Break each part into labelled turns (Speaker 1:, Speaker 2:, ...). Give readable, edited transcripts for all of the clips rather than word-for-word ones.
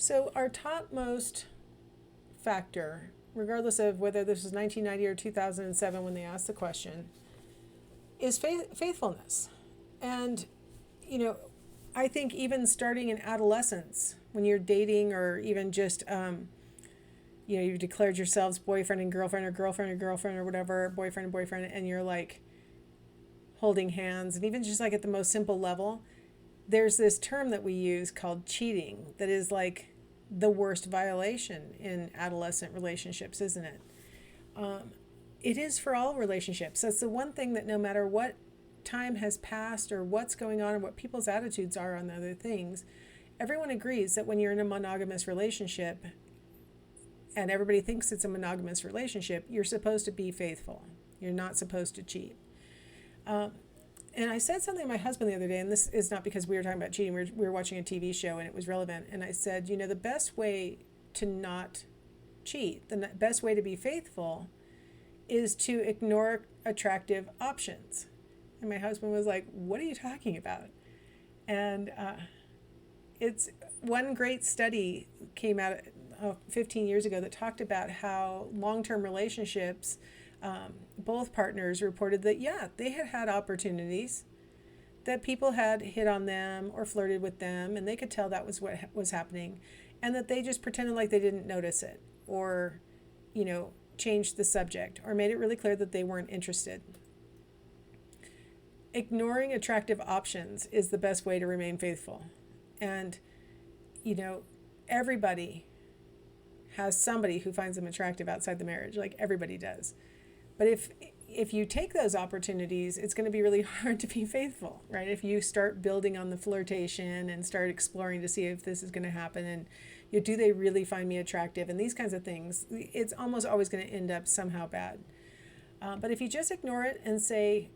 Speaker 1: So, our topmost factor, regardless of whether this was 1990 or 2007 when they asked the question, is faithfulness. And, you know, I think even starting in adolescence, when you're dating or even just, you've declared yourselves boyfriend and girlfriend, or girlfriend and girlfriend, or whatever, boyfriend and boyfriend, and you're like holding hands, and even just like at the most simple level, there's this term that we use called cheating that is like the worst violation in adolescent relationships, isn't it? It is for all relationships. That's the one thing that no matter what time has passed or what's going on and what people's attitudes are on other things, everyone agrees that when you're in a monogamous relationship and everybody thinks it's a monogamous relationship, you're supposed to be faithful. You're not supposed to cheat. And I said something to my husband the other day, and this is not because we were talking about cheating. We were watching a TV show and it was relevant. And I said, the best way to not cheat, the best way to be faithful is to ignore attractive options. And my husband was like, what are you talking about? And it's one great study came out 15 years ago that talked about how long-term relationships, both partners reported that, they had opportunities, that people had hit on them or flirted with them, and they could tell that was what was happening, and that they just pretended like they didn't notice it, or, changed the subject, or made it really clear that they weren't interested. Ignoring attractive options is the best way to remain faithful. And, everybody has somebody who finds them attractive outside the marriage, like everybody does. But if you take those opportunities, it's going to be really hard to be faithful, right? If you start building on the flirtation and start exploring to see if this is going to happen, and do they really find me attractive, and these kinds of things, it's almost always going to end up somehow bad. But if you just ignore it and say,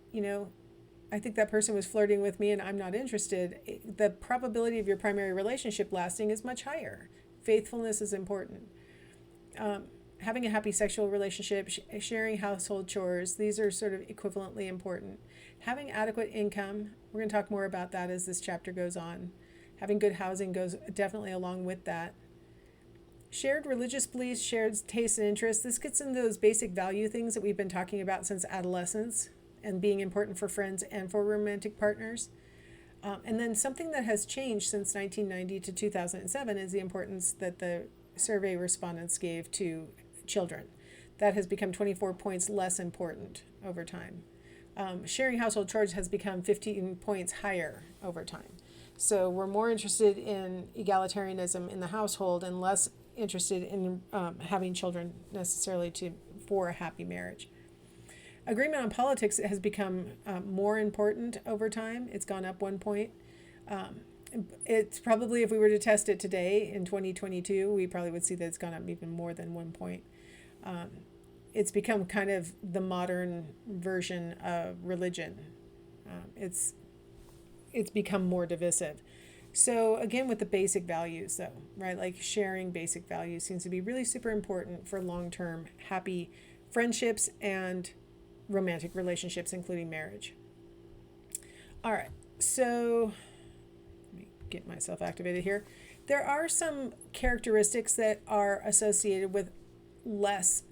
Speaker 1: I think that person was flirting with me and I'm not interested, the probability of your primary relationship lasting is much higher. Faithfulness is important. Having a happy sexual relationship, sharing household chores, these are sort of equivalently important. Having adequate income, we're going to talk more about that as this chapter goes on. Having good housing goes definitely along with that. Shared religious beliefs, shared tastes and interests, this gets into those basic value things that we've been talking about since adolescence and being important for friends and for romantic partners. And then something that has changed since 1990 to 2007 is the importance that the survey respondents gave to children. That has become 24 points less important over time. Sharing household chores has become 15 points higher over time. So we're more interested in egalitarianism in the household and less interested in having children necessarily for a happy marriage. Agreement on politics has become more important over time. It's gone up 1 point. It's probably, if we were to test it today in 2022, we probably would see that it's gone up even more than 1 point. It's become kind of the modern version of religion. It's become more divisive. So again, with the basic values though, right? Like sharing basic values seems to be really super important for long-term happy friendships and romantic relationships, including marriage. All right, so let me get myself activated here. There are some characteristics that are associated with less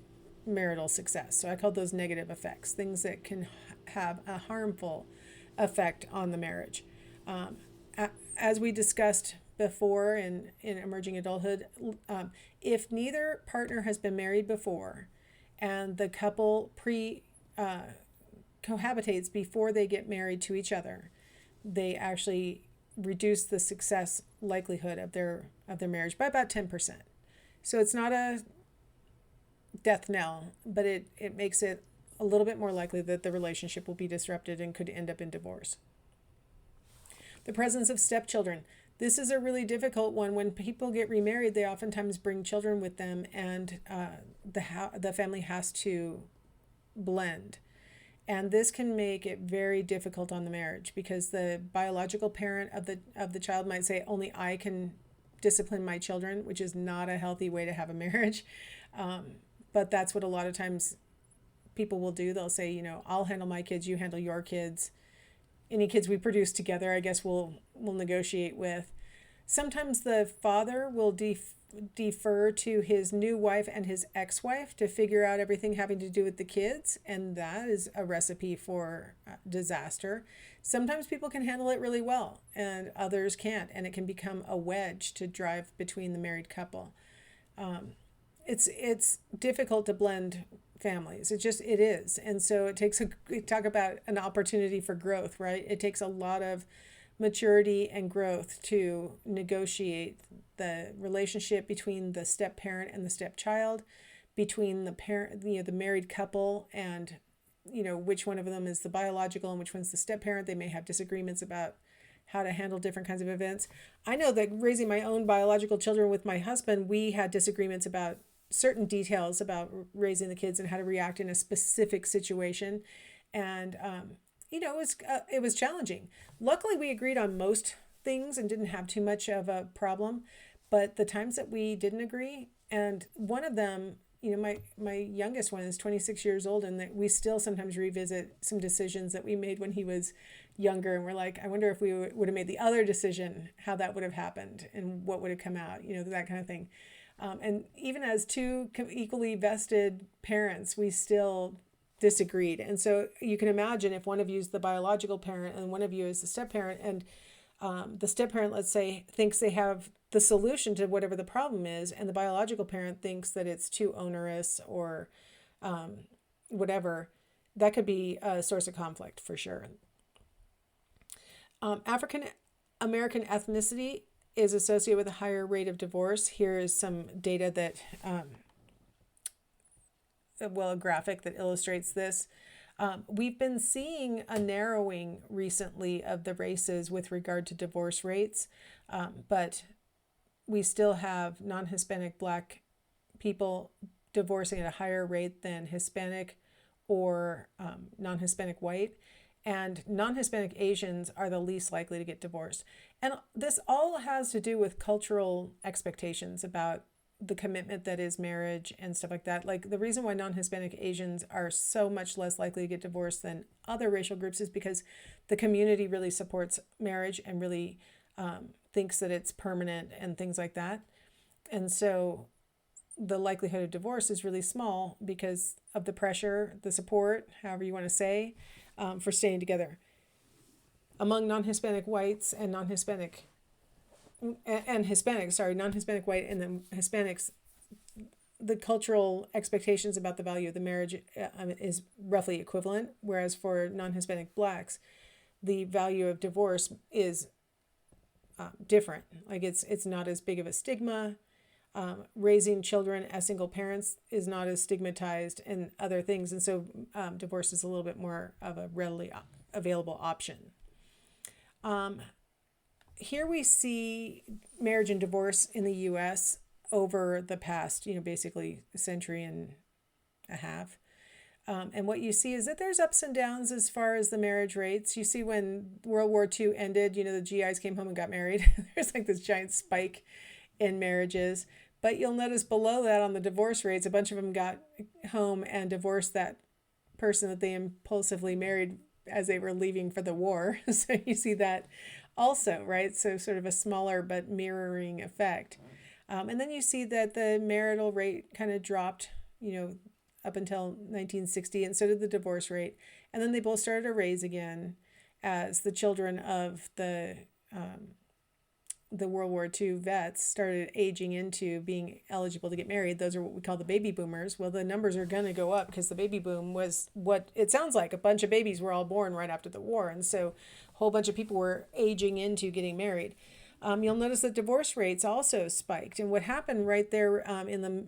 Speaker 1: marital success. So I call those negative effects, things that can have a harmful effect on the marriage. As we discussed before in emerging adulthood, if neither partner has been married before and the couple cohabitates before they get married to each other, they actually reduce the success likelihood of their marriage by about 10%. So it's not a death knell, but it makes it a little bit more likely that the relationship will be disrupted and could end up in divorce. The presence of stepchildren. This is a really difficult one. When people get remarried, they oftentimes bring children with them, and the family has to blend. And this can make it very difficult on the marriage because the biological parent of the child might say, only I can discipline my children, which is not a healthy way to have a marriage. But that's what a lot of times people will do. They'll say, I'll handle my kids, you handle your kids. Any kids we produce together, I guess we'll negotiate with. Sometimes the father will defer to his new wife and his ex-wife to figure out everything having to do with the kids, and that is a recipe for disaster. Sometimes people can handle it really well and others can't, and it can become a wedge to drive between the married couple. It's difficult to blend families. It is. And so it takes talk about an opportunity for growth, right? It takes a lot of maturity and growth to negotiate the relationship between the step parent and the stepchild, between the parent, the married couple, and which one of them is the biological and which one's the step parent. They may have disagreements about how to handle different kinds of events. I know that raising my own biological children with my husband, we had disagreements about certain details about raising the kids and how to react in a specific situation. And it was challenging. Luckily, we agreed on most things and didn't have too much of a problem. But the times that we didn't agree, and one of them, my youngest one is 26 years old, and that we still sometimes revisit some decisions that we made when he was younger, and we're like, I wonder if we would have made the other decision, how that would have happened and what would have come out, that kind of thing. And even as two equally vested parents, we still disagreed. And so you can imagine if one of you is the biological parent and one of you is the step parent, and the step parent, let's say, thinks they have the solution to whatever the problem is, and the biological parent thinks that it's too onerous or whatever, that could be a source of conflict for sure. African American ethnicity is associated with a higher rate of divorce. Here is some data that, a graphic that illustrates this. We've been seeing a narrowing recently of the races with regard to divorce rates, but we still have non-Hispanic Black people divorcing at a higher rate than Hispanic or non-Hispanic white. And non-Hispanic Asians are the least likely to get divorced. And this all has to do with cultural expectations about the commitment that is marriage and stuff like that. Like, the reason why non-Hispanic Asians are so much less likely to get divorced than other racial groups is because the community really supports marriage and really thinks that it's permanent and things like that. And so the likelihood of divorce is really small because of the pressure, the support, however you want to say, for staying together. Among non-Hispanic whites and non-Hispanic white and then Hispanics, the cultural expectations about the value of the marriage is roughly equivalent, whereas for non-Hispanic Blacks, the value of divorce is different. Like, it's not as big of a stigma. Raising children as single parents is not as stigmatized and other things. And so divorce is a little bit more of a readily available option. Here we see marriage and divorce in the U.S. over the past, basically a century and a half. And what you see is that there's ups and downs as far as the marriage rates. You see when World War II ended, the GIs came home and got married. There's like this giant spike in marriages. But you'll notice below that on the divorce rates, a bunch of them got home and divorced that person that they impulsively married as they were leaving for the war. So you see that also, right? So sort of a smaller but mirroring effect. And then you see that the marital rate kind of dropped, up until 1960, and so did the divorce rate. And then they both started to raise again as the children of the World War II vets started aging into being eligible to get married. Those are what we call the baby boomers. Well, the numbers are going to go up because the baby boom was what it sounds like. A bunch of babies were all born right after the war. And so a whole bunch of people were aging into getting married. You'll notice that divorce rates also spiked. And what happened right there in the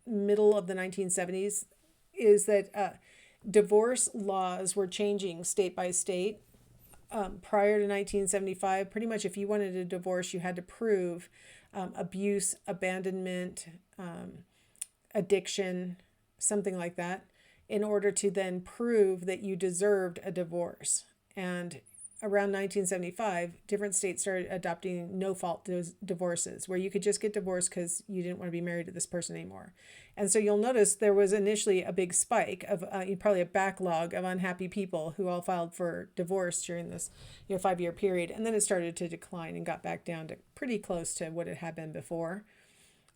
Speaker 1: middle of the 1970s is that divorce laws were changing state by state. Prior to 1975, pretty much if you wanted a divorce, you had to prove abuse, abandonment, addiction, something like that, in order to then prove that you deserved a divorce. And around 1975, different states started adopting no-fault divorces, where you could just get divorced because you didn't want to be married to this person anymore. And so you'll notice there was initially a big spike of probably a backlog of unhappy people who all filed for divorce during this 5-year period. And then it started to decline and got back down to pretty close to what it had been before.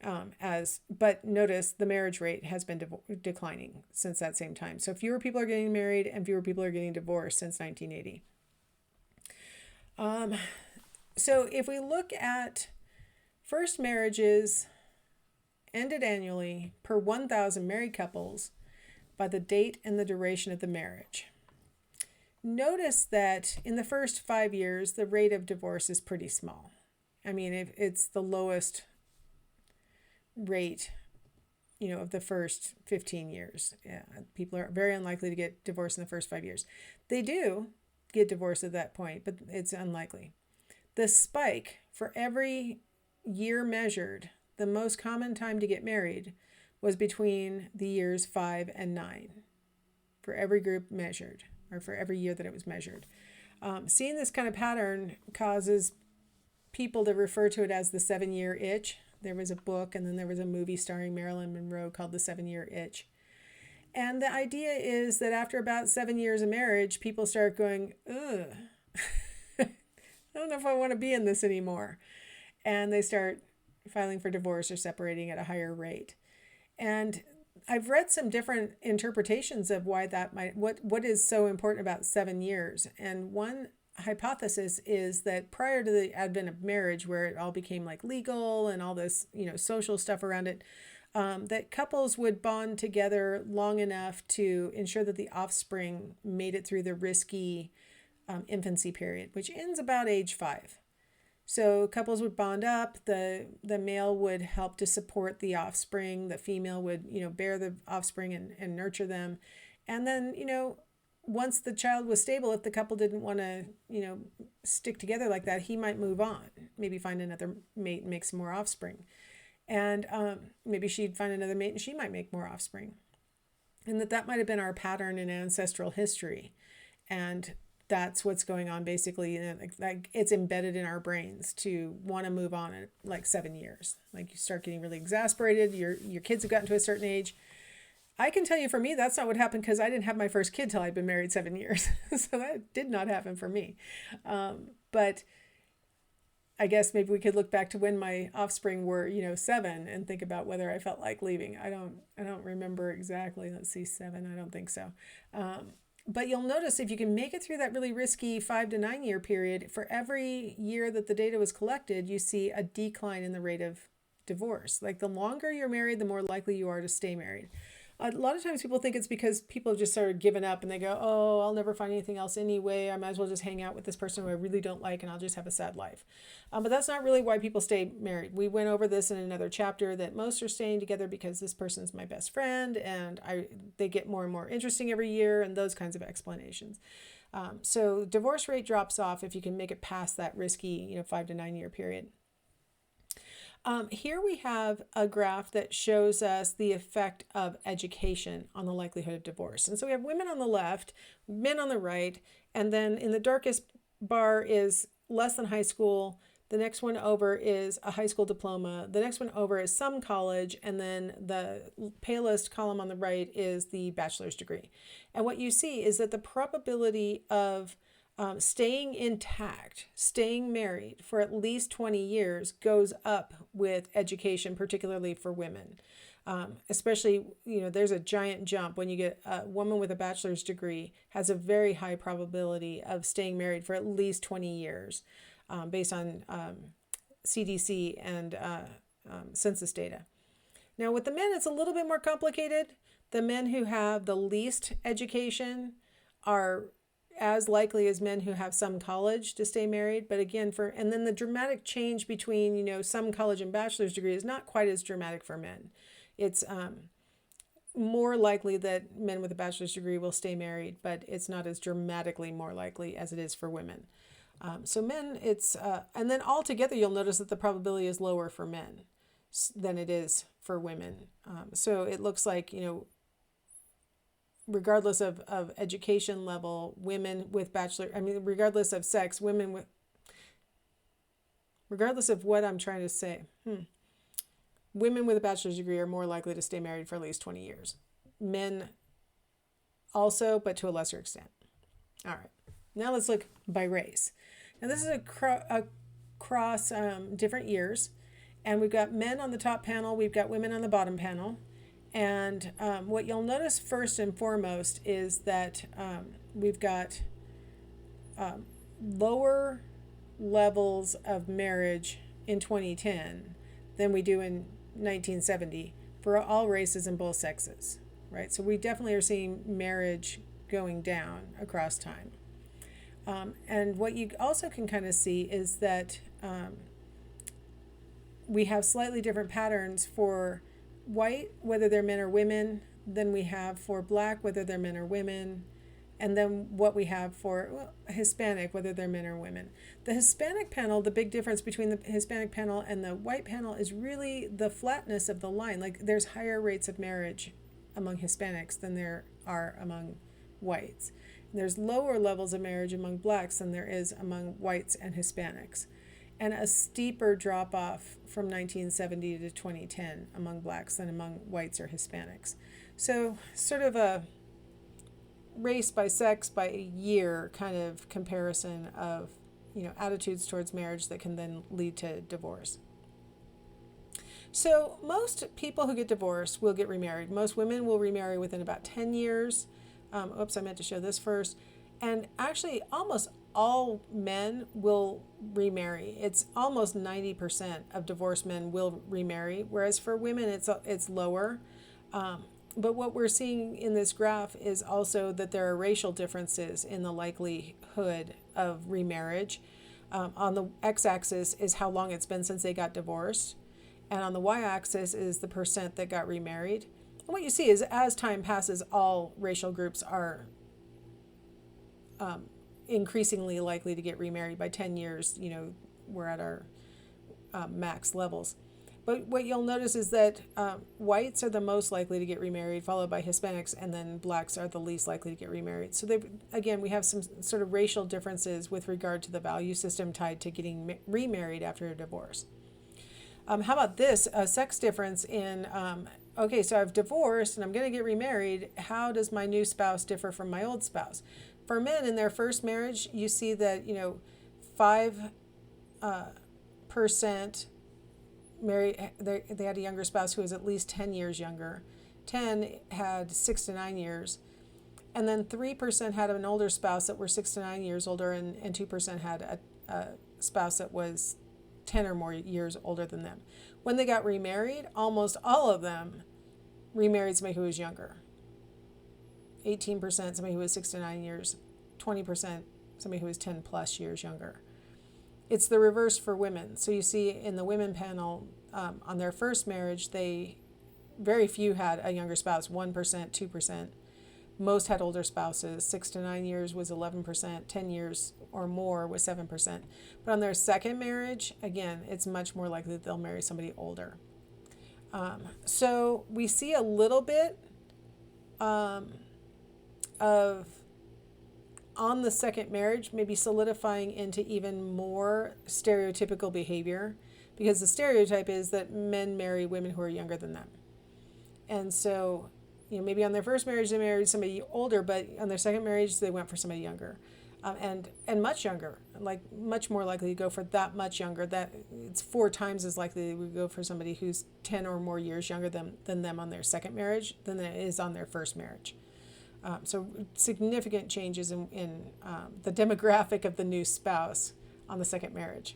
Speaker 1: But notice the marriage rate has been declining since that same time. So fewer people are getting married and fewer people are getting divorced since 1980. So if we look at first marriages ended annually per 1,000 married couples by the date and the duration of the marriage, notice that in the first 5 years, the rate of divorce is pretty small. I mean, it's the lowest rate, of the first 15 years. Yeah, people are very unlikely to get divorced in the first 5 years. They do get divorced at that point, but it's unlikely. The spike for every year measured, the most common time to get married was between the years 5 and 9 for every group measured, or for every year that it was measured. Seeing this kind of pattern causes people to refer to it as the 7-year itch. There was a book and then there was a movie starring Marilyn Monroe called The 7-Year Itch. And the idea is that after about 7 years of marriage, people start going, ugh, I don't know if I want to be in this anymore. And they start filing for divorce or separating at a higher rate. And I've read some different interpretations of why that might, what is so important about 7 years. And one hypothesis is that prior to the advent of marriage, where it all became like legal and all this, social stuff around it, that couples would bond together long enough to ensure that the offspring made it through the risky infancy period, which ends about age 5. So couples would bond up, the male would help to support the offspring, the female would, bear the offspring and nurture them. And then, once the child was stable, if the couple didn't want to, stick together like that, he might move on, maybe find another mate and make some more offspring. And maybe she'd find another mate and she might make more offspring. And that might have been our pattern in ancestral history. And that's what's going on basically. Like it's embedded in our brains to want to move on at like 7 years. Like you start getting really exasperated. Your kids have gotten to a certain age. I can tell you for me, that's not what happened because I didn't have my first kid till I'd been married 7 years. So that did not happen for me. But I guess maybe we could look back to when my offspring were, 7 and think about whether I felt like leaving. I don't remember exactly. Let's see, 7. I don't think so. But you'll notice if you can make it through that really risky 5 to 9 year period, for every year that the data was collected, you see a decline in the rate of divorce. Like the longer you're married, the more likely you are to stay married. A lot of times people think it's because people have just started giving up and they go, oh, I'll never find anything else anyway. I might as well just hang out with this person who I really don't like and I'll just have a sad life. But that's not really why people stay married. We went over this in another chapter that most are staying together because this person's my best friend and they get more and more interesting every year and those kinds of explanations. So divorce rate drops off if you can make it past that risky 5 to 9 year period. Here we have a graph that shows us the effect of education on the likelihood of divorce. And so we have women on the left, men on the right, and then in the darkest bar is less than high school. The next one over is a high school diploma. The next one over is some college. And then the palest column on the right is the bachelor's degree. And what you see is that the probability of staying intact, staying married for at least 20 years goes up with education, particularly for women. Especially, there's a giant jump when you get a woman with a bachelor's degree has a very high probability of staying married for at least 20 years based on CDC and census data. Now with the men, it's a little bit more complicated. The men who have the least education are as likely as men who have some college to stay married. But again, and then the dramatic change between, some college and bachelor's degree is not quite as dramatic for men. It's more likely that men with a bachelor's degree will stay married, but it's not as dramatically more likely as it is for women. So men, and then altogether, you'll notice that the probability is lower for men than it is for women. So it looks like, regardless of education level, women with regardless of sex, regardless of what I'm trying to say, women with a bachelor's degree are more likely to stay married for at least 20 years. Men also, but to a lesser extent. All right. Now let's look by race. Now this is across different years. And we've got men on the top panel. We've got women on the bottom panel. And what you'll notice first and foremost is that we've got lower levels of marriage in 2010 than we do in 1970 for all races and both sexes, right? So we definitely are seeing marriage going down across time. And what you also can kind of see is that we have slightly different patterns for white, whether they're men or women, than we have for black, whether they're men or women, and then what we have for Hispanic, whether they're men or women. The Hispanic panel, the big difference between the Hispanic panel and the white panel is really the flatness of the line. Like there's higher rates of marriage among Hispanics than there are among whites. And there's lower levels of marriage among blacks than there is among whites and Hispanics. And a steeper drop off from 1970 to 2010 among blacks than among whites or Hispanics. So sort of a race by sex by year kind of comparison of attitudes towards marriage that can then lead to divorce. So most people who get divorced will get remarried. Most women will remarry within about 10 years. I meant to show this first. And actually almost all men will remarry. It's almost 90% of divorced men will remarry, whereas for women it's lower. But what we're seeing in this graph is also that there are racial differences in the likelihood of remarriage. On the x-axis is how long it's been since they got divorced, and on the y-axis is the percent that got remarried. And what you see is as time passes, all racial groups are increasingly likely to get remarried. By 10 years, we're at our max levels. But what you'll notice is that whites are the most likely to get remarried, followed by Hispanics, and then blacks are the least likely to get remarried. So we have some sort of racial differences with regard to the value system tied to getting remarried after a divorce. How about this? A sex difference in, so I've divorced and I'm going to get remarried. How does my new spouse differ from my old spouse? For men in their first marriage, you see that, 5% married, they had a younger spouse who was at least 10 years younger. 10 had 6 to 9 years. And then 3% had an older spouse that were 6 to 9 years older, and 2% had a spouse that was 10 or more years older than them. When they got remarried, almost all of them remarried somebody who was younger. 18% somebody who was 6 to 9 years, 20% somebody who was 10 plus years younger. It's the reverse for women. So you see in the women panel, on their first marriage, very few had a younger spouse, 1%, 2%. Most had older spouses. 6 to 9 years was 11%, 10 years or more was 7%. But on their second marriage, again, it's much more likely that they'll marry somebody older. So we see a little bit of on the second marriage, maybe solidifying into even more stereotypical behavior, because the stereotype is that men marry women who are younger than them. And so, maybe on their first marriage they married somebody older, but on their second marriage they went for somebody younger, and much younger, like much more likely to go for that much younger. That it's 4 times as likely they would go for somebody who's 10 or more years younger than them on their second marriage than it is on their first marriage. So significant changes in the demographic of the new spouse on the second marriage.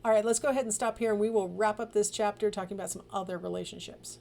Speaker 1: All right, let's go ahead and stop here, and we will wrap up this chapter talking about some other relationships.